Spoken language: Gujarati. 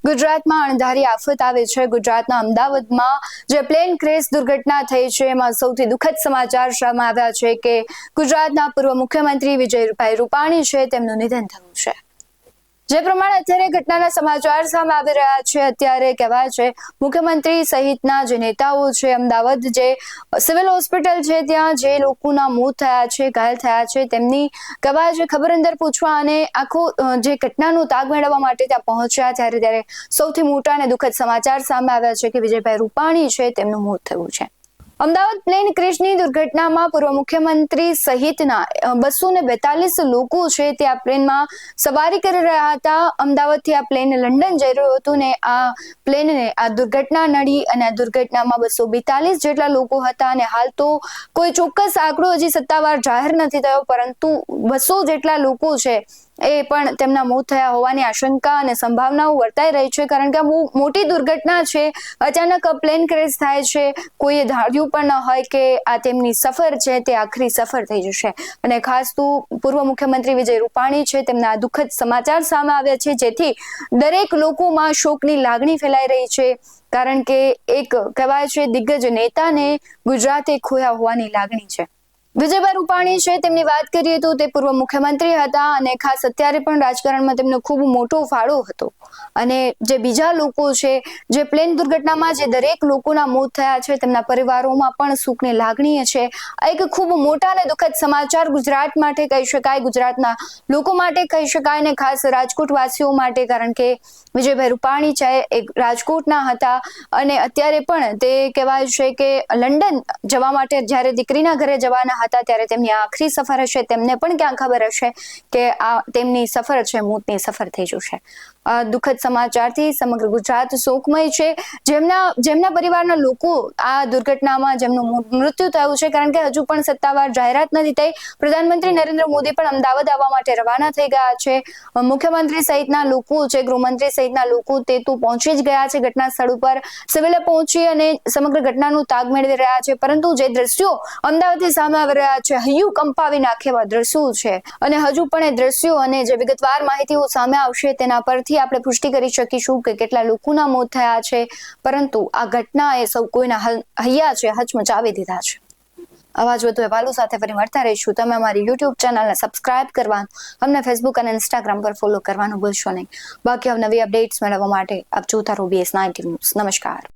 ગુજરાતમાં અણધારી આફત આવે છે। ગુજરાતના અમદાવાદમાં જે પ્લેન ક્રેશ દુર્ઘટના થઈ છે એમાં સૌથી દુઃખદ સમાચાર સામે આવ્યા છે કે ગુજરાતના પૂર્વ મુખ્યમંત્રી વિજયભાઈ રૂપાણી છે તેમનું નિધન થયું છે। જે પ્રમાણે અત્યારે ઘટનાના સમાચાર સામે આવી રહ્યા છે, અત્યારે કહેવાય છે મુખ્યમંત્રી સહિતના જે નેતાઓ છે, અમદાવાદ જે સિવિલ હોસ્પિટલ છે ત્યાં જે લોકોના મોત થયા છે, ઘાયલ થયા છે, તેમની કહેવાય છે ખબર અંદર પૂછવા અને આખો જે ઘટનાનો તાગ મેળવવા માટે ત્યાં પહોંચ્યા ત્યારે સૌથી મોટા અને દુઃખદ સમાચાર સામે આવ્યા છે કે વિજયભાઈ રૂપાણી છે તેમનું મોત થયું છે। અમદાવાદ પ્લેન ક્રેશની દુર્ઘટનામાં પૂર્વ મુખ્યમંત્રી સહિતના 242 લોકો છે તે આ પ્લેનમાં સવારી કરી રહ્યા હતા। અમદાવાદથી આ પ્લેન લંડન જઈ રહ્યું હતું ને આ પ્લેનને આ દુર્ઘટના નડી અને આ દુર્ઘટનામાં 242 જેટલા લોકો હતા અને હાલ તો કોઈ ચોક્કસ આંકડો હજી સત્તાવાર જાહેર નથી થયો, પરંતુ 200 જેટલા લોકો છે એ પણ તેમના મોત થયા હોવાની આશંકા અને સંભાવનાઓ વર્તાઈ રહી છે, કારણ કે આ બહુ મોટી દુર્ઘટના છે। અચાનક પ્લેન ક્રેશ થાય છે, કોઈએ ધાર્યું પણ ન હોય કે આ તેમની સફર છે તે આખરી સફર થઈ જશે અને ખાસ તો પૂર્વ મુખ્યમંત્રી વિજય રૂપાણી છે તેમના દુઃખદ સમાચાર સામે આવ્યા છે, જેથી દરેક લોકોમાં શોકની લાગણી ફેલાઈ રહી છે, કારણ કે એક કહેવાય છે દિગ્ગજ નેતાને ગુજરાતે ખોયા હોવાની લાગણી છે। વિજયભાઈ રૂપાણી છે તેમની વાત કરીએ તો તે પૂર્વ મુખ્યમંત્રી હતા અને ખાસ અત્યારે પણ રાજકારણમાં તેમનો ખૂબ મોટો ફાળો હતો અને જે બીજા લોકો છે જે પ્લેન દુર્ઘટનામાં જે દરેક લોકોના મોત થયા છે તેમના પરિવારોમાં પણ સુખની લાગણી છે। આ એક ખૂબ મોટા અને દુઃખદ સમાચાર ગુજરાત માટે કહી શકાય, ગુજરાતના લોકો માટે કહી શકાય અને ખાસ રાજકોટ વાસીઓ માટે, કારણ કે વિજયભાઈ રૂપાણી છે એક રાજકોટના હતા અને અત્યારે પણ તે કહેવાય છે કે લંડન જવા માટે જ્યારે દીકરીના ઘરે જવાના હતા ત્યારે તેમની આખરી સફર હશે, તેમને પણ ક્યાં ખબર હશે કે આ તેમની સફર છે મોતની સફર થઈ જશે। દુઃખદ સમાચારથી સમગ્ર ગુજરાત શોકમય છે। જેમના પરિવારના લોકો આ દુર્ઘટનામાં જેમનું મૃત્યુ થયું છે, કારણ કે હજુ પણ સત્તાવાર જાહેરાત નથી થઈ। પ્રધાનમંત્રી નરેન્દ્ર મોદી પણ અમદાવાદ આવવા માટે રવાના થઈ ગયા છે। મુખ્યમંત્રી સહિતના લોકો છે, ગૃહમંત્રી સહિતના લોકો તે તો પહોંચી જ ગયા છે ઘટના સ્થળ ઉપર, સિવિલે પહોંચી અને સમગ્ર ઘટનાનો તાગ મેળવી રહ્યા છે, પરંતુ જે દ્રશ્યો અમદાવાદથી સામે આવી રહ્યા છે, હૈયું કંપાવી નાખે એવા દ્રશ્યો છે અને હજુ પણ એ દ્રશ્યો અને જે વિગતવાર માહિતીઓ સામે આવશે તેના પરથી આપણે પુષ્ટિ કરી શકીશું કે કેટલા લોકોના મોત થયા છે, પરંતુ આ ઘટનાએ સૌ કોઈના હૈયા છે હચમચાવી દીધા છે। આવા જ વધુ અહેવાલો સાથે ફરી મળતા રહીશું। તમે અમારી YouTube ચેનલને સબસ્ક્રાઇબ કરવાનું, અમને ફેસબુક અને ઇન્સ્ટાગ્રામ પર ફોલો કરવાનું ભૂલશો નહીં। બાકી નવી અપડેટ્સ મેળવવા માટે આપ જોતા રહો BS19 ન્યૂઝ। નમસ્કાર।